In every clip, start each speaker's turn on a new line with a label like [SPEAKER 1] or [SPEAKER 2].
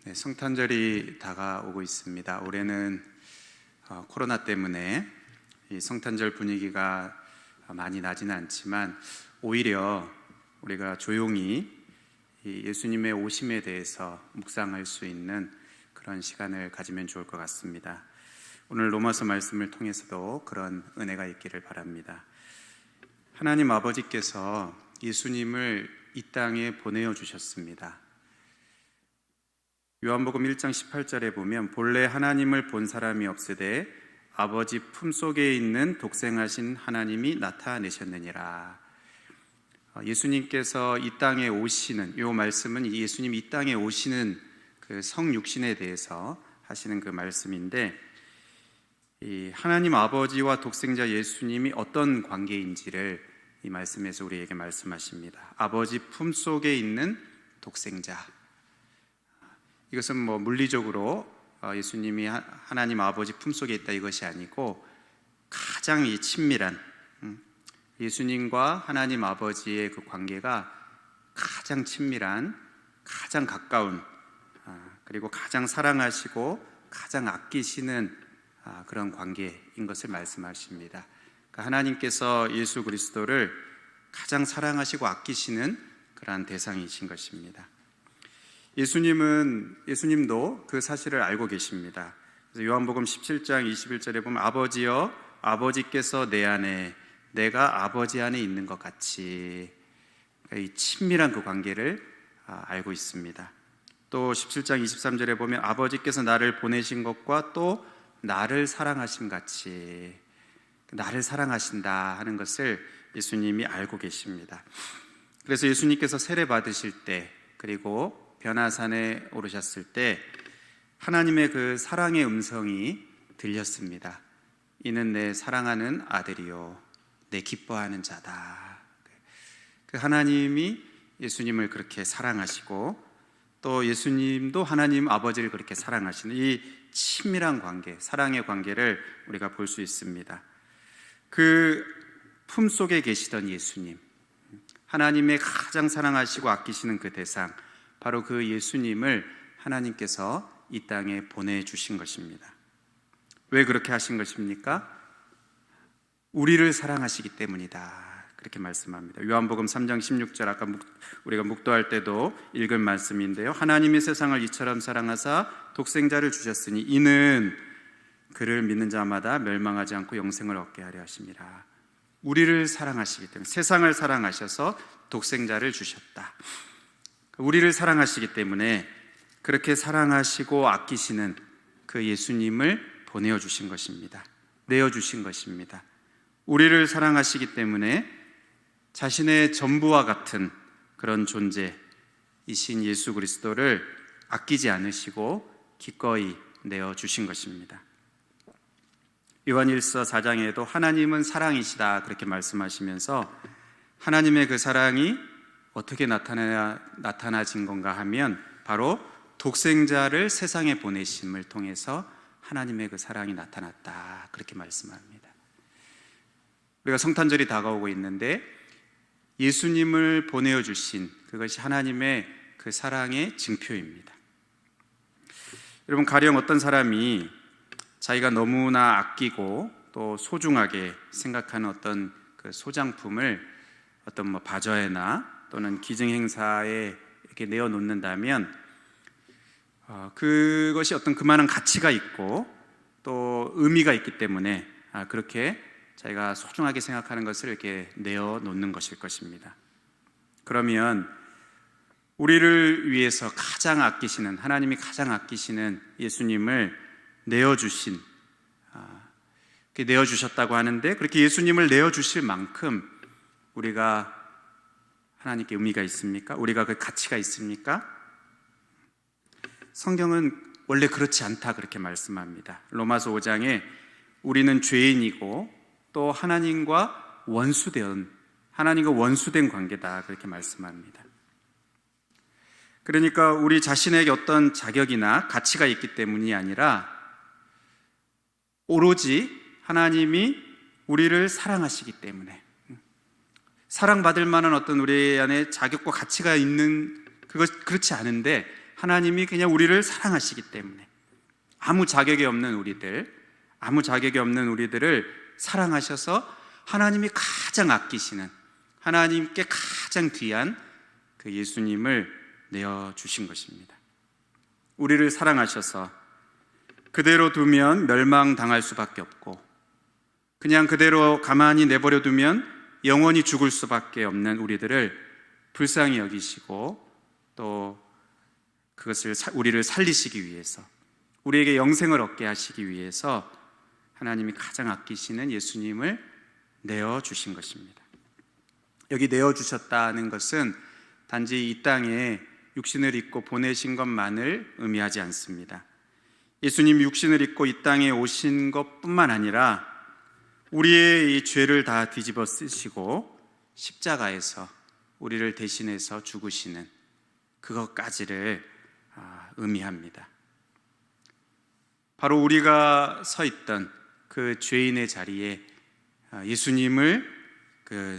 [SPEAKER 1] 네, 성탄절이 다가오고 있습니다. 올해는 코로나 때문에 이 성탄절 분위기가 많이 나지는 않지만 오히려 우리가 조용히 이 예수님의 오심에 대해서 묵상할 수 있는 그런 시간을 가지면 좋을 것 같습니다. 오늘 로마서 말씀을 통해서도 그런 은혜가 있기를 바랍니다. 하나님 아버지께서 예수님을 이 땅에 보내어 주셨습니다. 요한복음 1장 18절에 보면 본래 하나님을 본 사람이 없으되 아버지 품속에 있는 독생하신 하나님이 나타내셨느니라. 예수님께서 이 땅에 오시는, 이 말씀은 예수님이 이 땅에 오시는 그 성육신에 대해서 하시는 그 말씀인데, 이 하나님 아버지와 독생자 예수님이 어떤 관계인지를 이 말씀에서 우리에게 말씀하십니다. 아버지 품속에 있는 독생자, 이것은 물리적으로 예수님이 하나님 아버지 품속에 있다 이것이 아니고 가장 이 친밀한 예수님과 하나님 아버지의 그 관계가 가장 친밀한, 가장 가까운, 그리고 가장 사랑하시고 가장 아끼시는 그런 관계인 것을 말씀하십니다. 그러니까 하나님께서 예수 그리스도를 가장 사랑하시고 아끼시는 그러한 대상이신 것입니다. 예수님도 그 사실을 알고 계십니다. 그래서 요한복음 17장 21절에 보면 아버지여, 아버지께서 내 안에, 내가 아버지 안에 있는 것 같이, 이 친밀한 그 관계를 알고 있습니다. 또 17장 23절에 보면 아버지께서 나를 보내신 것과 또 나를 사랑하신 같이, 나를 사랑하신다 하는 것을 예수님이 알고 계십니다. 그래서 예수님께서 세례 받으실 때, 그리고 변화산에 오르셨을 때 하나님의 그 사랑의 음성이 들렸습니다. 이는 내 사랑하는 아들이요 내 기뻐하는 자다. 그 하나님이 예수님을 그렇게 사랑하시고 또 예수님도 하나님 아버지를 그렇게 사랑하시는 이 친밀한 관계, 사랑의 관계를 우리가 볼 수 있습니다. 그 품속에 계시던 예수님, 하나님의 가장 사랑하시고 아끼시는 그 대상, 바로 그 예수님을 하나님께서 이 땅에 보내주신 것입니다. 왜 그렇게 하신 것입니까? 우리를 사랑하시기 때문이다, 그렇게 말씀합니다. 요한복음 3장 16절, 아까 우리가 묵도할 때도 읽은 말씀인데요, 하나님이 세상을 이처럼 사랑하사 독생자를 주셨으니 이는 그를 믿는 자마다 멸망하지 않고 영생을 얻게 하려 하심이라. 우리를 사랑하시기 때문에, 세상을 사랑하셔서 독생자를 주셨다. 우리를 사랑하시기 때문에 그렇게 사랑하시고 아끼시는 그 예수님을 보내어주신 것입니다. 내어주신 것입니다. 우리를 사랑하시기 때문에 자신의 전부와 같은 그런 존재이신 예수 그리스도를 아끼지 않으시고 기꺼이 내어주신 것입니다. 요한일서 4장에도 하나님은 사랑이시다 그렇게 말씀하시면서 하나님의 그 사랑이 어떻게 나타나진 건가 하면 바로 독생자를 세상에 보내심을 통해서 하나님의 그 사랑이 나타났다, 그렇게 말씀합니다. 우리가 성탄절이 다가오고 있는데 예수님을 보내어 주신 그것이 하나님의 그 사랑의 증표입니다. 여러분, 가령 어떤 사람이 자기가 너무나 아끼고 또 소중하게 생각하는 어떤 그 소장품을 어떤 바저에나 또는 기증행사에 이렇게 내어놓는다면 그것이 어떤 그만한 가치가 있고 또 의미가 있기 때문에 그렇게 자기가 소중하게 생각하는 것을 이렇게 내어놓는 것일 것입니다. 그러면 우리를 위해서 가장 아끼시는, 하나님이 가장 아끼시는 예수님을 내어주신, 내어주셨다고 하는데 그렇게 예수님을 내어주실 만큼 우리가 하나님께 의미가 있습니까? 우리가 그 가치가 있습니까? 성경은 원래 그렇지 않다 그렇게 말씀합니다. 로마서 5장에 우리는 죄인이고 또 하나님과 원수된 관계다 그렇게 말씀합니다. 그러니까 우리 자신에게 어떤 자격이나 가치가 있기 때문이 아니라 오로지 하나님이 우리를 사랑하시기 때문에, 사랑받을 만한 어떤 우리 안에 자격과 가치가 있는 그렇지 않은데 하나님이 그냥 우리를 사랑하시기 때문에 아무 자격이 없는 우리들을 사랑하셔서 하나님이 가장 아끼시는, 하나님께 가장 귀한 그 예수님을 내어주신 것입니다. 우리를 사랑하셔서 그대로 두면 멸망당할 수밖에 없고, 그냥 그대로 가만히 내버려 두면 영원히 죽을 수밖에 없는 우리들을 불쌍히 여기시고, 또 그것을 우리를 살리시기 위해서, 우리에게 영생을 얻게 하시기 위해서 하나님이 가장 아끼시는 예수님을 내어주신 것입니다. 여기 내어주셨다는 것은 단지 이 땅에 육신을 입고 보내신 것만을 의미하지 않습니다. 예수님이 육신을 입고 이 땅에 오신 것뿐만 아니라 우리의 이 죄를 다 뒤집어 쓰시고 십자가에서 우리를 대신해서 죽으시는 그것까지를 의미합니다. 바로 우리가 서 있던 그 죄인의 자리에 예수님을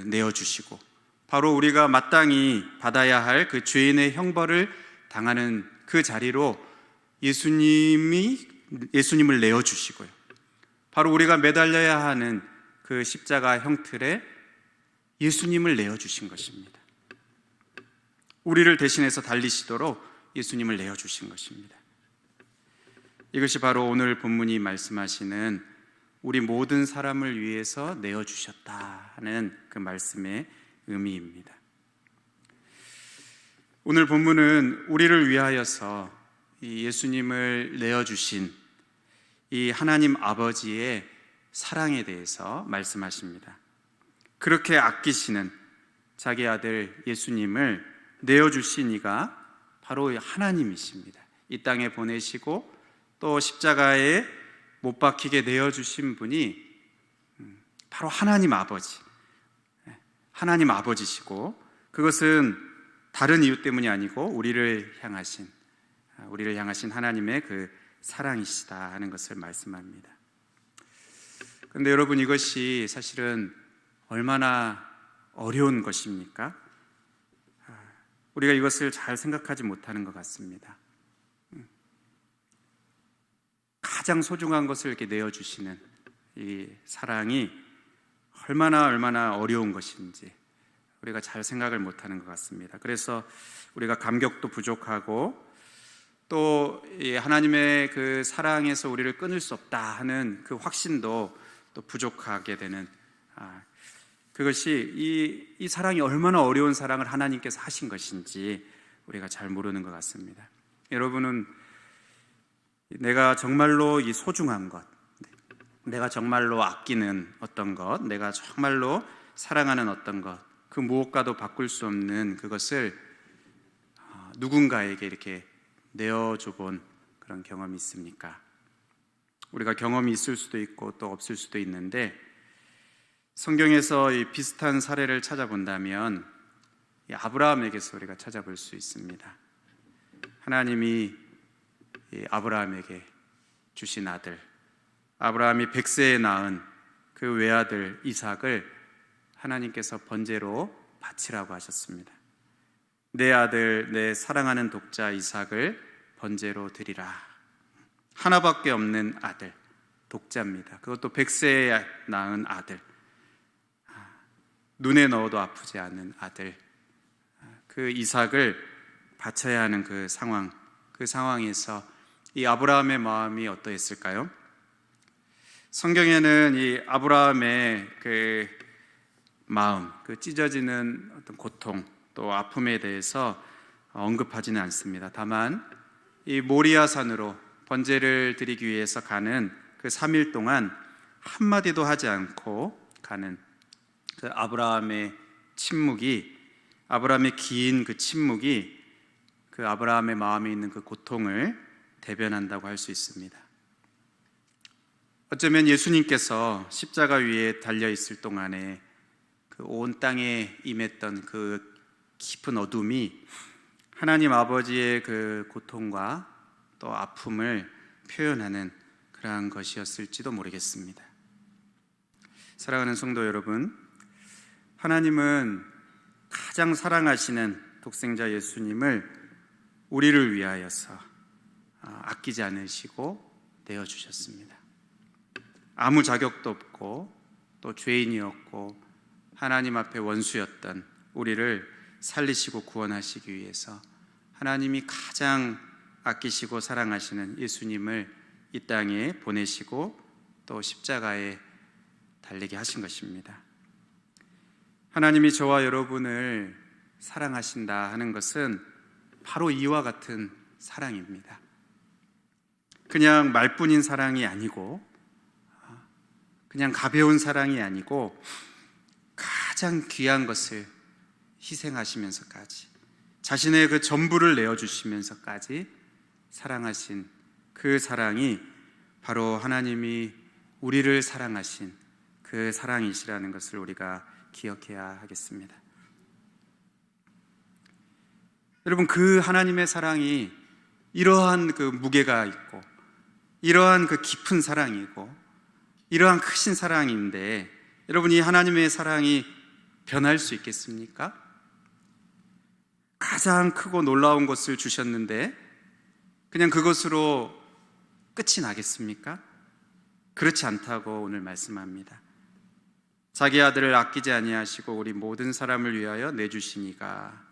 [SPEAKER 1] 내어주시고, 바로 우리가 마땅히 받아야 할 그 죄인의 형벌을 당하는 그 자리로 예수님을 내어주시고요, 바로 우리가 매달려야 하는 그 십자가 형틀에 예수님을 내어주신 것입니다. 우리를 대신해서 달리시도록 예수님을 내어주신 것입니다. 이것이 바로 오늘 본문이 말씀하시는 우리 모든 사람을 위해서 내어주셨다 하는 그 말씀의 의미입니다. 오늘 본문은 우리를 위하여서 이 예수님을 내어주신 이 하나님 아버지의 사랑에 대해서 말씀하십니다. 그렇게 아끼시는 자기 아들 예수님을 내어주신 이가 바로 하나님이십니다. 이 땅에 보내시고 또 십자가에 못 박히게 내어주신 분이 바로 하나님 아버지시고, 그것은 다른 이유 때문이 아니고 우리를 향하신 하나님의 그 사랑이시다 하는 것을 말씀합니다. 그런데 여러분, 이것이 사실은 얼마나 어려운 것입니까? 우리가 이것을 잘 생각하지 못하는 것 같습니다. 가장 소중한 것을 이렇게 내어주시는 이 사랑이 얼마나 어려운 것인지 우리가 잘 생각을 못하는 것 같습니다. 그래서 우리가 감격도 부족하고, 또 하나님의 그 사랑에서 우리를 끊을 수 없다 하는 그 확신도 또 부족하게 되는, 그것이 이 사랑이 얼마나 어려운 사랑을 하나님께서 하신 것인지 우리가 잘 모르는 것 같습니다. 여러분은 내가 정말로 이 소중한 것, 내가 정말로 아끼는 어떤 것, 내가 정말로 사랑하는 어떤 것, 그 무엇과도 바꿀 수 없는 그것을 누군가에게 이렇게 내어줘 본 그런 경험이 있습니까? 우리가 경험이 있을 수도 있고 또 없을 수도 있는데, 성경에서 이 비슷한 사례를 찾아본다면 이 아브라함에게서 우리가 찾아볼 수 있습니다. 하나님이 이 아브라함에게 주신 아들, 아브라함이 100세에 낳은 그 외아들 이삭을 하나님께서 번제로 바치라고 하셨습니다. 내 아들, 내 사랑하는 독자 이삭을 번제로 드리라. 하나밖에 없는 아들, 독자입니다. 그것도 100세에 낳은 아들, 눈에 넣어도 아프지 않은 아들, 그 이삭을 바쳐야 하는 그 상황에서 이 아브라함의 마음이 어떠했을까요? 성경에는 이 아브라함의 그 마음, 그 찢어지는 어떤 고통, 또 아픔에 대해서 언급하지는 않습니다. 다만 이 모리아 산으로 번제를 드리기 위해서 가는 그 3일 동안 한마디도 하지 않고 가는 그 아브라함의 긴 그 침묵이 그 아브라함의 마음에 있는 그 고통을 대변한다고 할 수 있습니다. 어쩌면 예수님께서 십자가 위에 달려 있을 동안에 그 온 땅에 임했던 그 깊은 어둠이 하나님 아버지의 그 고통과 또 아픔을 표현하는 그러한 것이었을지도 모르겠습니다. 사랑하는 성도 여러분, 하나님은 가장 사랑하시는 독생자 예수님을 우리를 위하여서 아끼지 않으시고 내어주셨습니다. 아무 자격도 없고 또 죄인이었고 하나님 앞에 원수였던 우리를 살리시고 구원하시기 위해서 하나님이 가장 아끼시고 사랑하시는 예수님을 이 땅에 보내시고 또 십자가에 달리게 하신 것입니다. 하나님이 저와 여러분을 사랑하신다 하는 것은 바로 이와 같은 사랑입니다. 그냥 말뿐인 사랑이 아니고 그냥 가벼운 사랑이 아니고 가장 귀한 것을 희생하시면서까지 자신의 그 전부를 내어주시면서까지 사랑하신 그 사랑이 바로 하나님이 우리를 사랑하신 그 사랑이시라는 것을 우리가 기억해야 하겠습니다. 여러분, 그 하나님의 사랑이 이러한 그 무게가 있고 이러한 그 깊은 사랑이고 이러한 크신 사랑인데 여러분, 이 하나님의 사랑이 변할 수 있겠습니까? 가장 크고 놀라운 것을 주셨는데 그냥 그것으로 끝이 나겠습니까? 그렇지 않다고 오늘 말씀합니다. 자기 아들을 아끼지 아니하시고 우리 모든 사람을 위하여 내주시니가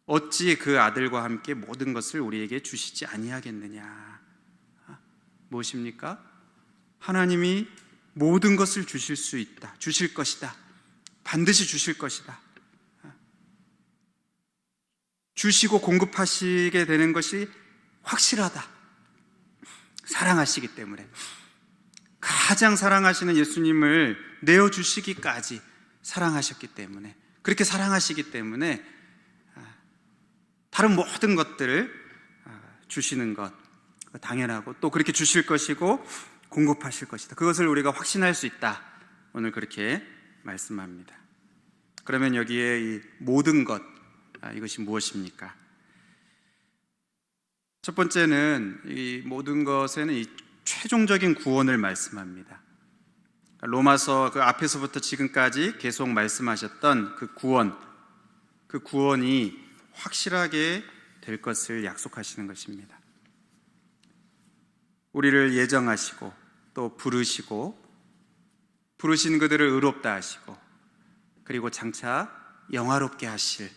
[SPEAKER 1] 어찌 그 아들과 함께 모든 것을 우리에게 주시지 아니하겠느냐. 무엇입니까? 하나님이 모든 것을 주실 수 있다, 주실 것이다, 반드시 주실 것이다, 주시고 공급하시게 되는 것이 확실하다. 사랑하시기 때문에, 가장 사랑하시는 예수님을 내어주시기까지 사랑하셨기 때문에, 그렇게 사랑하시기 때문에 다른 모든 것들을 주시는 것 당연하고 또 그렇게 주실 것이고 공급하실 것이다, 그것을 우리가 확신할 수 있다. 오늘 그렇게 말씀합니다. 그러면 여기에 이 모든 것, 이것이 무엇입니까? 첫 번째는 이 모든 것에는 이 최종적인 구원을 말씀합니다. 로마서 그 앞에서부터 지금까지 계속 말씀하셨던 그 구원이 확실하게 될 것을 약속하시는 것입니다. 우리를 예정하시고 또 부르신 그들을 의롭다 하시고 그리고 장차 영화롭게 하실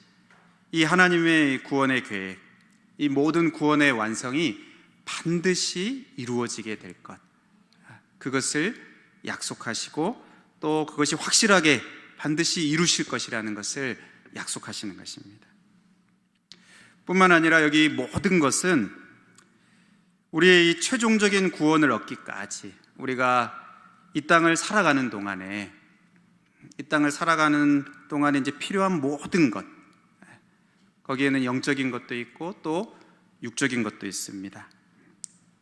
[SPEAKER 1] 이 하나님의 구원의 계획, 이 모든 구원의 완성이 반드시 이루어지게 될 것, 그것을 약속하시고 또 그것이 확실하게 반드시 이루실 것이라는 것을 약속하시는 것입니다. 뿐만 아니라 여기 모든 것은 우리의 이 최종적인 구원을 얻기까지 우리가 이 땅을 살아가는 동안에 이제 필요한 모든 것, 거기에는 영적인 것도 있고 또 육적인 것도 있습니다.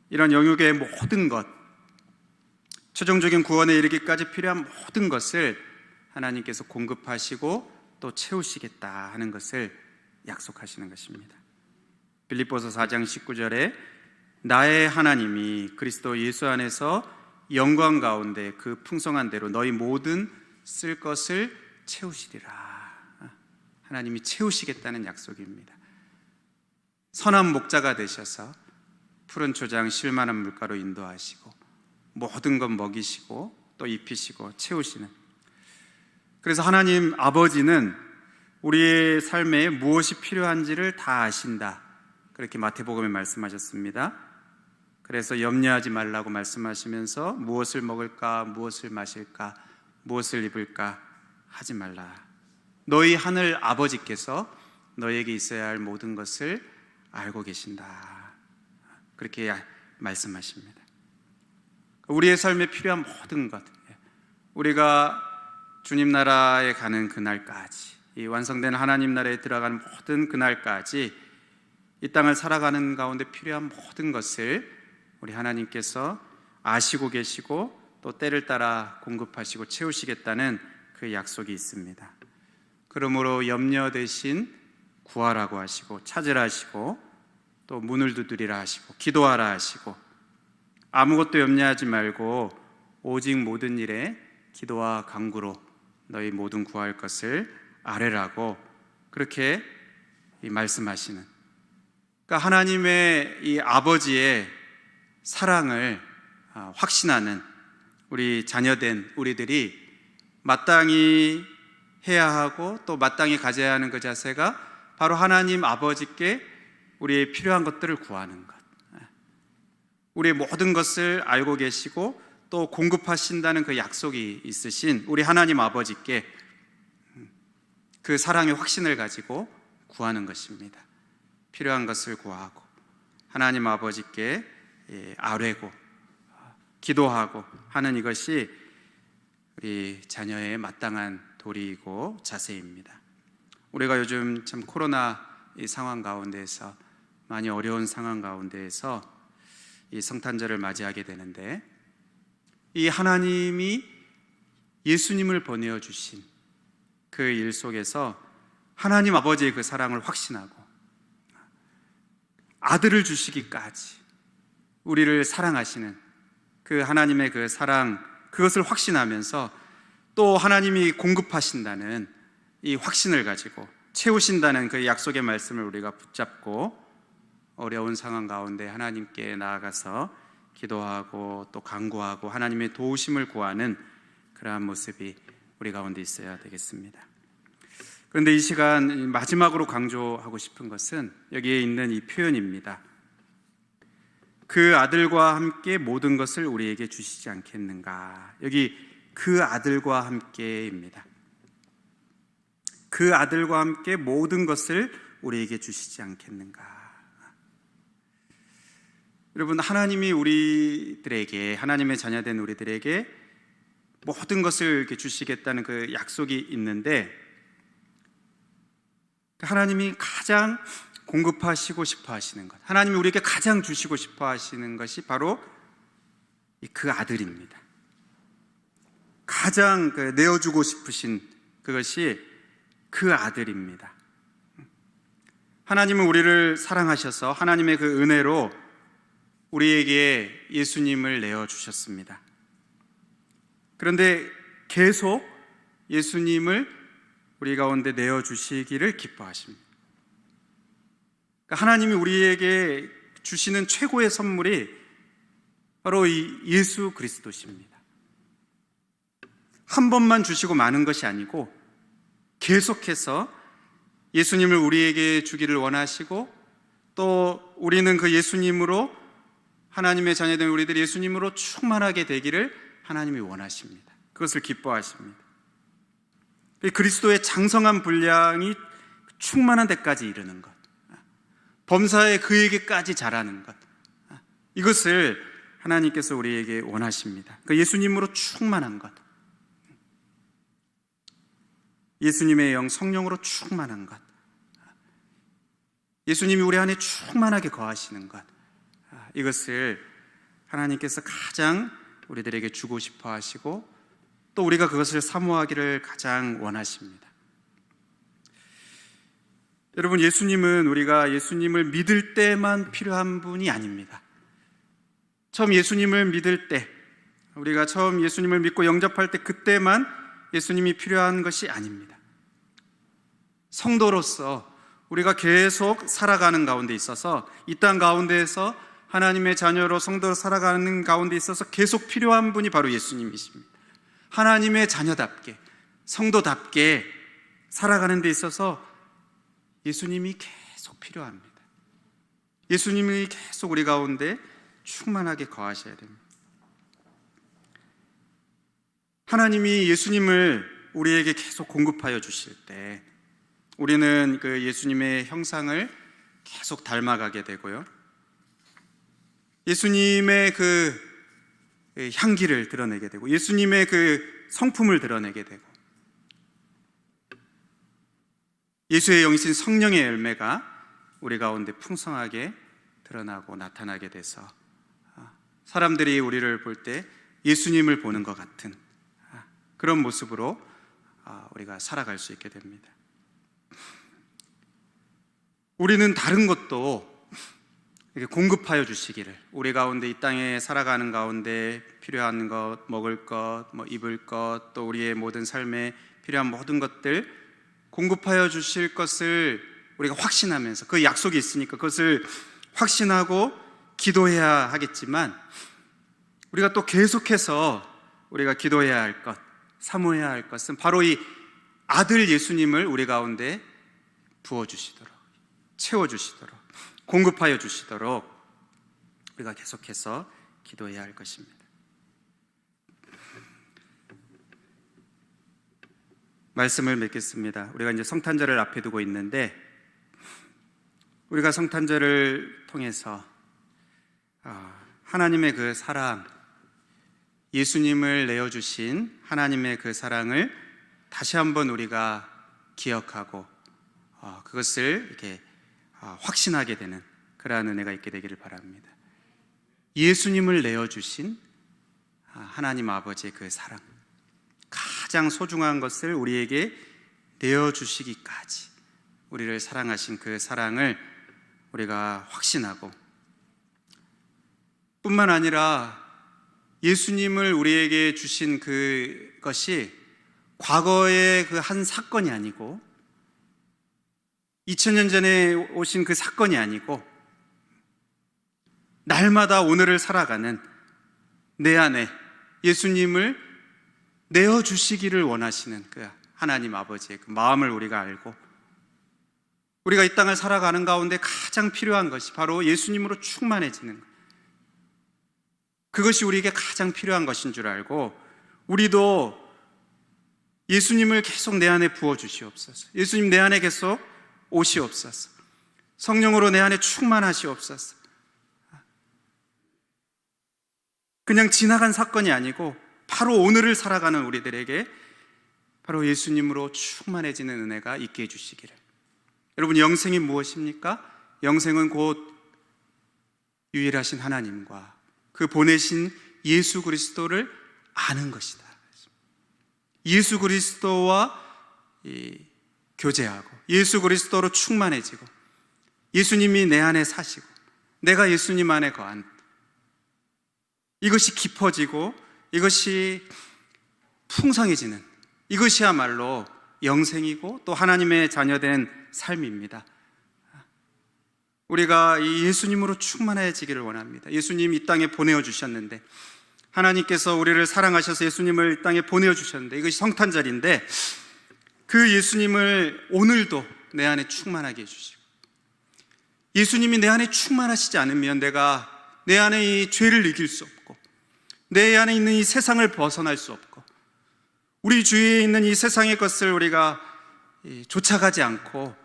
[SPEAKER 1] 이런 영역의 모든 것, 최종적인 구원에 이르기까지 필요한 모든 것을 하나님께서 공급하시고 또 채우시겠다 하는 것을 약속하시는 것입니다. 빌립보서 4장 19절에 나의 하나님이 그리스도 예수 안에서 영광 가운데 그 풍성한 대로 너희 모든 쓸 것을 채우시리라. 하나님이 채우시겠다는 약속입니다. 선한 목자가 되셔서 푸른 초장 쉴만한 물가로 인도하시고 모든 것 먹이시고 또 입히시고 채우시는, 그래서 하나님 아버지는 우리의 삶에 무엇이 필요한지를 다 아신다, 그렇게 마태복음에 말씀하셨습니다. 그래서 염려하지 말라고 말씀하시면서 무엇을 먹을까, 무엇을 마실까, 무엇을 입을까 하지 말라. 너희 하늘 아버지께서 너에게 있어야 할 모든 것을 알고 계신다, 그렇게 말씀하십니다. 우리의 삶에 필요한 모든 것, 우리가 주님 나라에 가는 그날까지, 이 완성된 하나님 나라에 들어가는 모든 그날까지 이 땅을 살아가는 가운데 필요한 모든 것을 우리 하나님께서 아시고 계시고 또 때를 따라 공급하시고 채우시겠다는 그 약속이 있습니다. 그러므로 염려 대신 구하라고 하시고 찾으라 하시고 또 문을 두드리라 하시고 기도하라 하시고 아무것도 염려하지 말고 오직 모든 일에 기도와 간구로 너희 모든 구할 것을 아뢰라고 그렇게 말씀하시는, 그러니까 하나님의 이 아버지의 사랑을 확신하는 우리 자녀된 우리들이 마땅히 해야 하고 또 마땅히 가져야 하는 그 자세가 바로 하나님 아버지께 우리의 필요한 것들을 구하는 것. 우리의 모든 것을 알고 계시고 또 공급하신다는 그 약속이 있으신 우리 하나님 아버지께 그 사랑의 확신을 가지고 구하는 것입니다. 필요한 것을 구하고 하나님 아버지께 아뢰고 기도하고 하는 이것이 우리 자녀의 마땅한 도리이고 자세입니다. 우리가 요즘 참 코로나 이 상황 가운데에서 많이 어려운 상황 가운데에서 이 성탄절을 맞이하게 되는데, 이 하나님이 예수님을 보내어 주신 그 일 속에서 하나님 아버지의 그 사랑을 확신하고 아들을 주시기까지 우리를 사랑하시는 그 하나님의 그 사랑, 그것을 확신하면서 또 하나님이 공급하신다는 이 확신을 가지고 채우신다는 그 약속의 말씀을 우리가 붙잡고 어려운 상황 가운데 하나님께 나아가서 기도하고 또 간구하고 하나님의 도우심을 구하는 그러한 모습이 우리 가운데 있어야 되겠습니다. 그런데 이 시간 마지막으로 강조하고 싶은 것은 여기에 있는 이 표현입니다. 그 아들과 함께 모든 것을 우리에게 주시지 않겠는가. 여기 그 아들과 함께입니다. 그 아들과 함께 모든 것을 우리에게 주시지 않겠는가. 여러분, 하나님이 우리들에게, 하나님의 자녀된 우리들에게 모든 것을 이렇게 주시겠다는 그 약속이 있는데, 하나님이 가장 공급하시고 싶어 하시는 것, 하나님이 우리에게 가장 주시고 싶어 하시는 것이 바로 그 아들입니다. 가장 내어주고 싶으신 그것이 그 아들입니다. 하나님은 우리를 사랑하셔서 하나님의 그 은혜로 우리에게 예수님을 내어주셨습니다. 그런데 계속 예수님을 우리 가운데 내어주시기를 기뻐하십니다. 그러니까 하나님이 우리에게 주시는 최고의 선물이 바로 이 예수 그리스도십니다. 한 번만 주시고 마는 것이 아니고 계속해서 예수님을 우리에게 주기를 원하시고, 또 우리는 그 예수님으로, 하나님의 자녀된 우리들이 예수님으로 충만하게 되기를 하나님이 원하십니다. 그것을 기뻐하십니다. 그리스도의 장성한 분량이 충만한 데까지 이르는 것, 범사에 그에게까지 자라는 것, 이것을 하나님께서 우리에게 원하십니다. 그 예수님으로 충만한 것, 예수님의 영 성령으로 충만한 것, 예수님이 우리 안에 충만하게 거하시는 것, 이것을 하나님께서 가장 우리들에게 주고 싶어 하시고 또 우리가 그것을 사모하기를 가장 원하십니다. 여러분, 예수님은 우리가 예수님을 믿을 때만 필요한 분이 아닙니다. 처음 예수님을 믿을 때, 우리가 처음 예수님을 믿고 영접할 때 그때만 예수님이 필요한 것이 아닙니다. 성도로서 우리가 계속 살아가는 가운데 있어서, 이 땅 가운데에서 하나님의 자녀로 성도로 살아가는 가운데 있어서 계속 필요한 분이 바로 예수님이십니다. 하나님의 자녀답게, 성도답게 살아가는 데 있어서 예수님이 계속 필요합니다. 예수님이 계속 우리 가운데 충만하게 거하셔야 됩니다. 하나님이 예수님을 우리에게 계속 공급하여 주실 때 우리는 그 예수님의 형상을 계속 닮아가게 되고요, 예수님의 그 향기를 드러내게 되고 예수님의 그 성품을 드러내게 되고 예수의 영이신 성령의 열매가 우리 가운데 풍성하게 드러나고 나타나게 돼서 사람들이 우리를 볼 때 예수님을 보는 것 같은 그런 모습으로 우리가 살아갈 수 있게 됩니다. 우리는 다른 것도 공급하여 주시기를, 우리 가운데 이 땅에 살아가는 가운데 필요한 것, 먹을 것, 입을 것, 또 우리의 모든 삶에 필요한 모든 것들 공급하여 주실 것을 우리가 확신하면서, 그 약속이 있으니까 그것을 확신하고 기도해야 하겠지만, 우리가 또 계속해서 우리가 기도해야 할 것, 사모해야 할 것은 바로 이 아들 예수님을 우리 가운데 부어주시도록, 채워주시도록, 공급하여 주시도록 우리가 계속해서 기도해야 할 것입니다. 말씀을 맺겠습니다. 우리가 이제 성탄절을 앞에 두고 있는데, 우리가 성탄절을 통해서 하나님의 그 사랑, 예수님을 내어주신 하나님의 그 사랑을 다시 한번 우리가 기억하고 그것을 이렇게 확신하게 되는 그러한 은혜가 있게 되기를 바랍니다. 예수님을 내어주신 하나님 아버지의 그 사랑, 가장 소중한 것을 우리에게 내어주시기까지 우리를 사랑하신 그 사랑을 우리가 확신하고, 뿐만 아니라 예수님을 우리에게 주신 그것이 과거의 그 한 사건이 아니고, 2000년 전에 오신 그 사건이 아니고, 날마다 오늘을 살아가는 내 안에 예수님을 내어주시기를 원하시는 그 하나님 아버지의 그 마음을 우리가 알고, 우리가 이 땅을 살아가는 가운데 가장 필요한 것이 바로 예수님으로 충만해지는 것, 그것이 우리에게 가장 필요한 것인 줄 알고, 우리도 예수님을 계속 내 안에 부어주시옵소서. 예수님 내 안에 계속 오시옵소서. 성령으로 내 안에 충만하시옵소서. 그냥 지나간 사건이 아니고 바로 오늘을 살아가는 우리들에게 바로 예수님으로 충만해지는 은혜가 있게 해주시기를. 여러분, 영생이 무엇입니까? 영생은 곧 유일하신 하나님과 그 보내신 예수 그리스도를 아는 것이다. 예수 그리스도와 교제하고 예수 그리스도로 충만해지고, 예수님이 내 안에 사시고 내가 예수님 안에 거한, 이것이 깊어지고 이것이 풍성해지는, 이것이야말로 영생이고 또 하나님의 자녀된 삶입니다. 우리가 이 예수님으로 충만해지기를 원합니다. 예수님 이 땅에 보내어 주셨는데, 하나님께서 우리를 사랑하셔서 예수님을 이 땅에 보내어 주셨는데, 이것이 성탄절인데, 그 예수님을 오늘도 내 안에 충만하게 해주시고, 예수님이 내 안에 충만하시지 않으면 내가 내 안에 이 죄를 이길 수 없고, 내 안에 있는 이 세상을 벗어날 수 없고, 우리 주위에 있는 이 세상의 것을 우리가 쫓아가지 않고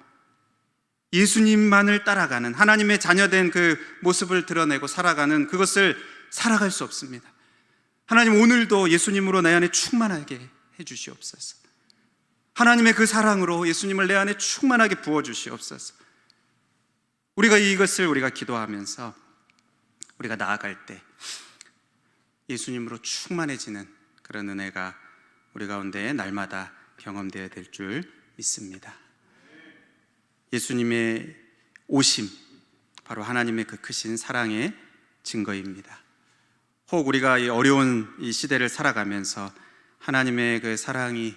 [SPEAKER 1] 예수님만을 따라가는, 하나님의 자녀된 그 모습을 드러내고 살아가는, 그것을 살아갈 수 없습니다. 하나님, 오늘도 예수님으로 내 안에 충만하게 해주시옵소서. 하나님의 그 사랑으로 예수님을 내 안에 충만하게 부어주시옵소서. 우리가 이것을 우리가 기도하면서 우리가 나아갈 때 예수님으로 충만해지는 그런 은혜가 우리 가운데 날마다 경험되어야 될 줄 믿습니다. 예수님의 오심, 바로 하나님의 그 크신 사랑의 증거입니다. 혹 우리가 이 어려운 이 시대를 살아가면서 하나님의 그 사랑이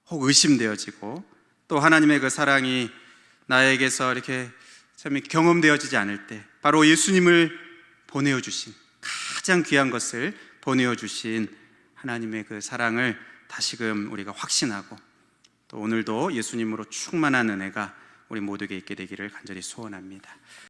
[SPEAKER 1] 혹 의심되어지고, 또 하나님의 그 사랑이 나에게서 이렇게 참 경험되어지지 않을 때, 바로 예수님을 보내어 주신, 가장 귀한 것을 보내어 주신 하나님의 그 사랑을 다시금 우리가 확신하고, 또 오늘도 예수님으로 충만한 은혜가 우리 모두에게 있게 되기를 간절히 소원합니다.